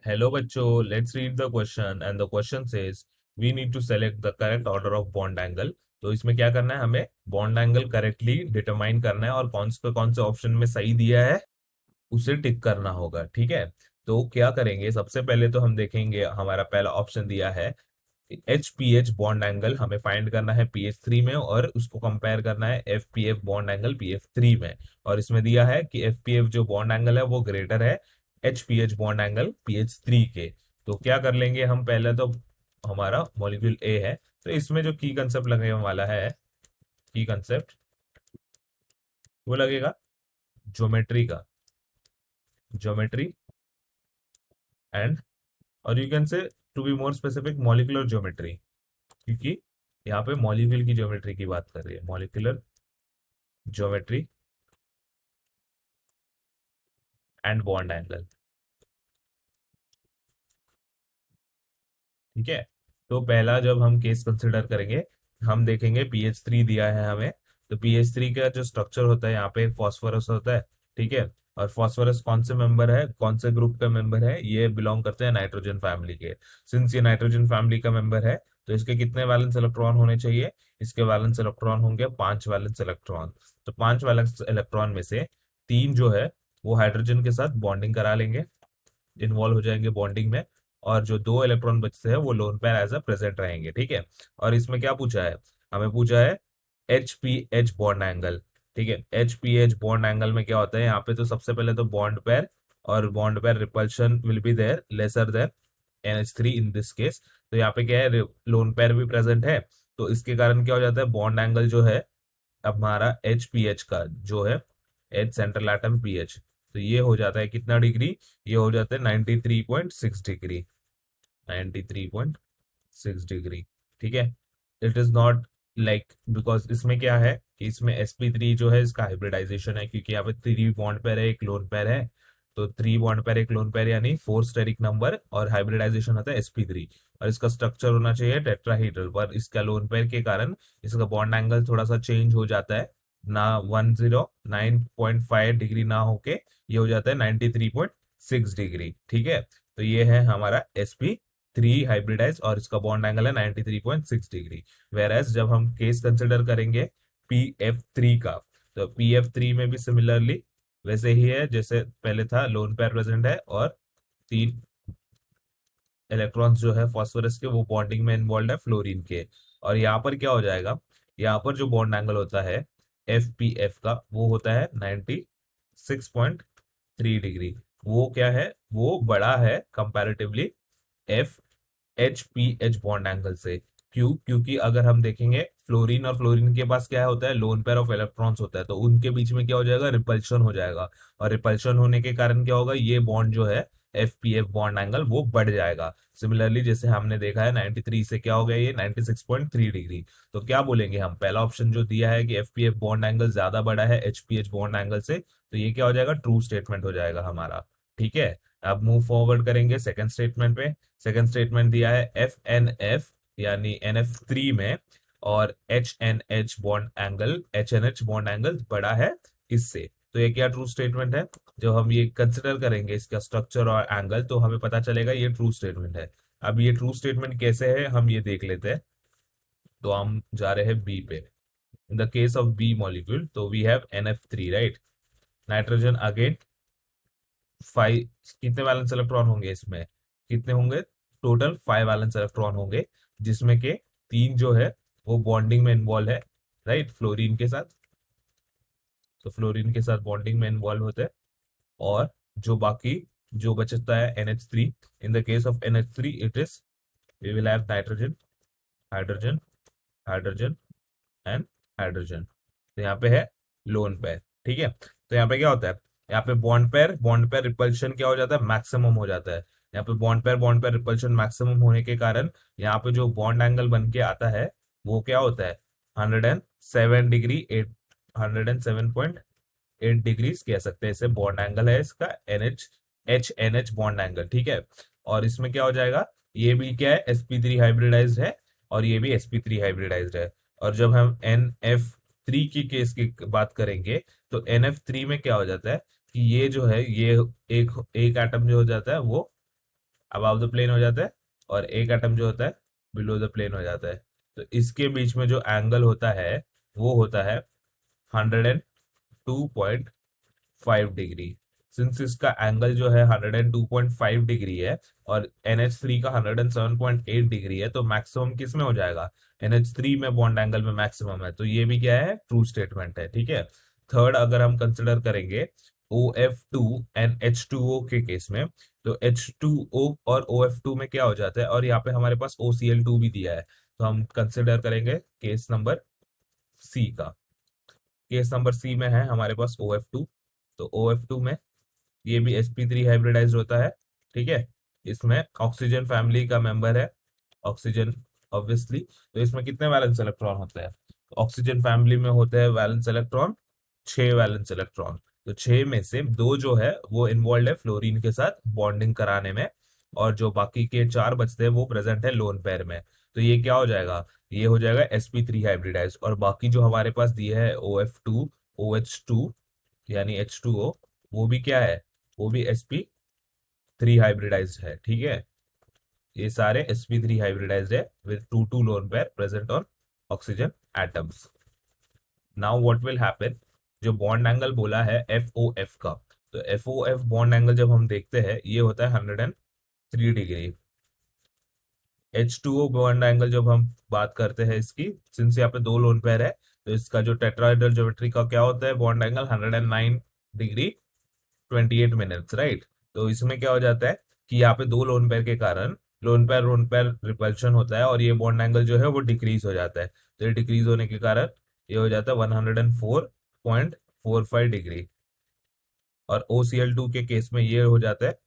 Hello बच्चों, let's read the question and the question says we need to select the correct order of bond angle। तो इसमें क्या करना है, हमें बॉन्ड एंगल करेक्टली डिटरमाइन करना है और कौन से ऑप्शन में सही दिया है उसे टिक करना होगा। ठीक है, तो क्या करेंगे, सबसे पहले तो हम देखेंगे हमारा पहला ऑप्शन दिया है H P H bond angle हमें फाइंड करना है पी एच थ्री में और उसको कंपेयर करना है F P F bond angle P F three में। और इसमें दिया है कि एफ पी एफ जो बॉन्ड एंगल है वो ग्रेटर है H P H bond angle P H three के। तो क्या कर लेंगे हम, पहले तो हमारा मॉलिक्यूल ए है, तो इसमें जो की कंसेप्ट लगने वाला है, की कंसेप्ट वो लगेगा ज्योमेट्री का, ज्योमेट्री एंड, और you can say to be more specific molecular geometry, क्योंकि यहाँ पे मॉलिक्यूल की ज्योमेट्री की बात कर रही है, molecular geometry and bond angle. ठीक है, तो पहला जब हम केस कंसिडर करेंगे, हम देखेंगे पीएच थ्री दिया है हमें। तो पीएच थ्री का जो स्ट्रक्चर होता है, यहाँ पे फॉस्फोरस होता है। ठीक है, और फॉस्फोरस कौन से मेंबर है, कौन से ग्रुप का मेंबर है, ये बिलोंग करते हैं नाइट्रोजन फैमिली के। सिंस ये नाइट्रोजन फैमिली का मेंबर है, तो इसके कितने वैलेंस इलेक्ट्रॉन होने चाहिए, इसके वैलेंस इलेक्ट्रॉन होंगे 5 वैलेंस इलेक्ट्रॉन। तो 5 वैलेंस इलेक्ट्रॉन में से 3 जो है वो हाइड्रोजन के साथ बॉन्डिंग करा लेंगे, इन्वॉल्व हो जाएंगे बॉन्डिंग में, और जो 2 इलेक्ट्रॉन बचते हैं वो lone pair as a present रहेंगे। ठीक है, और इसमें क्या पूछा है, हमें पूछा है H P H bond angle. ठीक है, H P H bond angle में क्या होता है, यहाँ पे तो सबसे पहले तो बॉन्ड पेयर, और bond pair repulsion will be there lesser than NH3 in this case. तो यहाँ पे क्या है, लोन पेयर भी प्रेजेंट है, तो इसके कारण क्या हो जाता है, बॉन्ड एंगल जो है हमारा एच पी एच का जो है, H central atom P H, तो ये हो जाता है कितना डिग्री, ये हो जाता है 93.6 डिग्री, 93.6 डिग्री। ठीक है, it is not like, because इसमें क्या है कि इसमें sp3 जो है इसका हाइब्रिडाइजेशन है, क्योंकि यहाँ पे 3 बॉन्ड पेयर है, एक लोन पेयर है। तो 3 बॉन्ड पेयर एक लोन पेयर यानी 4 स्टेरिक नंबर, और हाइब्रिडाइजेशन होता है sp3। और इसका स्ट्रक्चर होना चाहिए टेट्राहीड्रल, पर इसका लोन पेयर के कारण इसका बॉन्ड एंगल थोड़ा सा चेंज हो जाता है ना, 109.5 डिग्री ना होके ये हो जाता है 93.6 डिग्री। ठीक है, तो ये है हमारा sp3 हाइब्रिडाइज, और इसका बॉन्ड एंगल है 93.6 डिग्री। वेर एज जब हम केस कंसिडर करेंगे pf3 का, तो pf3 में भी सिमिलरली वैसे ही है जैसे पहले था, लोन पेयर प्रेजेंट है और 3 इलेक्ट्रॉन्स जो है फॉस्फोरस के वो बॉन्डिंग में इन्वॉल्व है फ्लोरीन के। और यहाँ पर क्या हो जाएगा, यहाँ पर जो बॉन्ड एंगल होता है एफ पी एफ का वो होता है 96.3 डिग्री। वो क्या है, वो बड़ा है comparatively F H P H bond angle से। क्यों, क्योंकि अगर हम देखेंगे फ्लोरीन और फ्लोरीन के पास क्या होता है, लोन पेयर ऑफ इलेक्ट्रॉन्स होता है, तो उनके बीच में क्या हो जाएगा, रिपल्शन हो जाएगा। और रिपल्शन होने के कारण क्या होगा, ये बॉन्ड जो है F P F bond angle वो बढ़ जाएगा। सिमिलरली जैसे हमने देखा है 93 से क्या हो गया, ये 96.3 डिग्री। तो क्या बोलेंगे हम, पहला ऑप्शन जो दिया है कि F P F bond angle ज्यादा बड़ा है H P H bond angle से, तो ये क्या हो जाएगा, ट्रू स्टेटमेंट हो जाएगा हमारा। ठीक है, अब मूव फॉरवर्ड करेंगे सेकंड स्टेटमेंट पे। सेकंड स्टेटमेंट दिया है एफ एन एफ यानी एन एफ थ्री में, और H N H bond angle, H N H bond angle बड़ा है इससे। तो ये क्या ट्रू स्टेटमेंट है, जब हम ये कंसिडर करेंगे इसका स्ट्रक्चर और एंगल, तो हमें पता चलेगा ये ट्रू स्टेटमेंट है। अब ये ट्रू स्टेटमेंट कैसे है हम ये देख लेते हैं। तो हम जा रहे हैं बी पे। In the case of B molecule, तो we have N F three right, nitrogen again 5, कितने वैलेंस इलेक्ट्रॉन होंगे इसमें, कितने होंगे, टोटल 5 वैलेंस इलेक्ट्रॉन होंगे, जिसमें के 3 जो है वो बॉन्डिंग में इन्वॉल्व है, राइट, फ्लोरीन के साथ। तो फ्लोरीन के साथ बॉन्डिंग में इन्वॉल्व होते हैं, और जो बाकी जो बचता है NH3, in the case of NH3 it is, we will have nitrogen, hydrogen, hydrogen and hydrogen. तो यहाँ पे है लोन पेयर। ठीक है, तो यहाँ पे क्या होता है, यहाँ पे बॉन्ड पेयर रिपल्शन क्या हो जाता है, मैक्सिमम हो जाता है। यहाँ पे बॉन्ड पेयर रिपल्शन मैक्सिमम होने के कारण यहाँ पे जो बॉन्ड एंगल बन के आता है वो क्या होता है, 107 डिग्री 8, 107.8 डिग्रीज कह सकते हैं इसे, बॉन्ड एंगल है इसका H N H bond angle. ठीक है, और इसमें क्या हो जाएगा, ये भी क्या है sp3 हाइब्रिडाइज्ड है, और ये भी sp3 हाइब्रिडाइज्ड है। और जब हम NF3 की केस की बात करेंगे, तो NF3 में क्या हो जाता है कि ये जो है, ये एक एक एटम जो हो जाता है वो अबाव द प्लेन हो जाता है, और एक एटम जो होता है बिलो द प्लेन हो जाता है। तो इसके बीच में जो एंगल होता है वो होता है 102.5 डिग्री। सिंस इसका एंगल जो है 102.5 डिग्री है और NH3 का 107.8 डिग्री है, तो मैक्सिमम किस में हो जाएगा, NH3 में बॉन्ड एंगल में मैक्सिमम है। तो ये भी क्या है, ट्रू स्टेटमेंट है। ठीक है। थर्ड अगर हम कंसिडर करेंगे OF2 एंड H2O के केस में, तो H2O और OF2 में क्या हो जाता है, और यहाँ पे हमारे पास OCl2 भी दिया है। तो हम कंसिडर करेंगे केस नंबर सी का। केस नंबर सी में है हमारे पास OF2। तो OF2 में ये भी sp3 हाइब्रिडाइज होता है। ठीक है। इसमें ऑक्सीजन फैमिली का मेंबर है ऑक्सीजन, ऑब्वियसली। तो इसमें कितने वैलेंस इलेक्ट्रॉन होते हैं, ऑक्सीजन फैमिली में होते हैं वैलेंस इलेक्ट्रॉन 6 वैलेंस इलेक्ट्रॉन। तो 6 में से 2 जो है वो इन्वॉल्व है फ्लोरीन के साथ बॉन्डिंग कराने में, और जो बाकी के 4 बचते हैं वो प्रेजेंट है लोन पेयर में। तो ये क्या हो जाएगा, ये हो जाएगा sp3 हाइब्रिडाइज। और बाकी जो हमारे पास दिए है OF2 OH2 यानी H2O, वो भी क्या है, वो भी sp3 हाइब्रिडाइज्ड है। ठीक है। ये सारे sp3 हाइब्रिडाइज्ड है with 2 lone pair present on oxygen atoms. Now what will happen, जो बॉन्ड एंगल बोला है FOF का, तो FOF बॉन्ड एंगल जब हम देखते हैं ये होता है 103 डिग्री। H2O बॉन्ड एंगल जब हम बात करते हैं इसकी, सिंस यहाँ पे 2 लोन पेयर है, तो इसका जो टेट्राहेड्रल ज्योमेट्री का क्या होता है bond angle 109 degree 28 minutes, right. तो इसमें क्या हो जाता है कि यहाँ पे 2 लोन पेयर के कारण लोन पेयर रिपल्शन होता है, और ये बॉन्ड एंगल जो है वो डिक्रीज हो जाता है। तो ये डिक्रीज होने के कारण ये हो जाता है 104.45 डिग्री। और OCl2 के केस में ये हो जाता है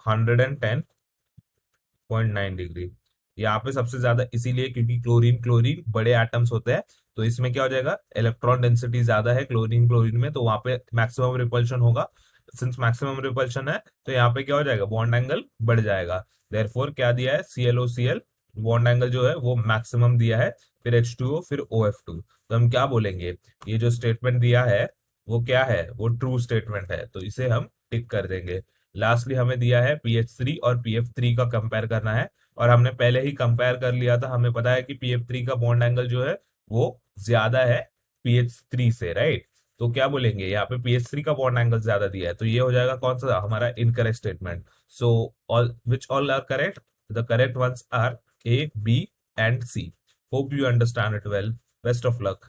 110.9 डिग्री। यहाँ पे सबसे ज्यादा इसीलिए क्योंकि क्लोरीन क्लोरीन बड़े एटम्स होते हैं, तो इसमें क्या हो जाएगा, इलेक्ट्रॉन डेंसिटी ज्यादा है क्लोरीन क्लोरीन में, तो वहां पे मैक्सिमम रिपल्शन होगा। सिंस मैक्सिमम रिपल्शन है तो यहाँ पे क्या हो जाएगा, बॉन्ड एंगल बढ़ जाएगा। देयरफॉर क्या दिया है, ClOCl बॉन्ड एंगल जो है वो मैक्सिमम दिया है, फिर H2O फिर OF2। तो हम क्या बोलेंगे, ये जो स्टेटमेंट दिया है वो क्या है, वो ट्रू स्टेटमेंट है, तो इसे हम टिक कर देंगे। लास्टली हमें दिया है PH3 और PF3 का कंपेयर करना है, और हमने पहले ही कंपेयर कर लिया था, हमें पता है कि PF3 का बॉन्ड एंगल जो है वो ज्यादा है PH3 से, राइट। तो क्या बोलेंगे, यहाँ पे PH3 का बॉन्ड एंगल ज्यादा दिया है, तो ये हो जाएगा कौन सा हमारा incorrect statement. So all which all are correct, the correct ones are A, B and C। Hope you understand it well. Best of luck.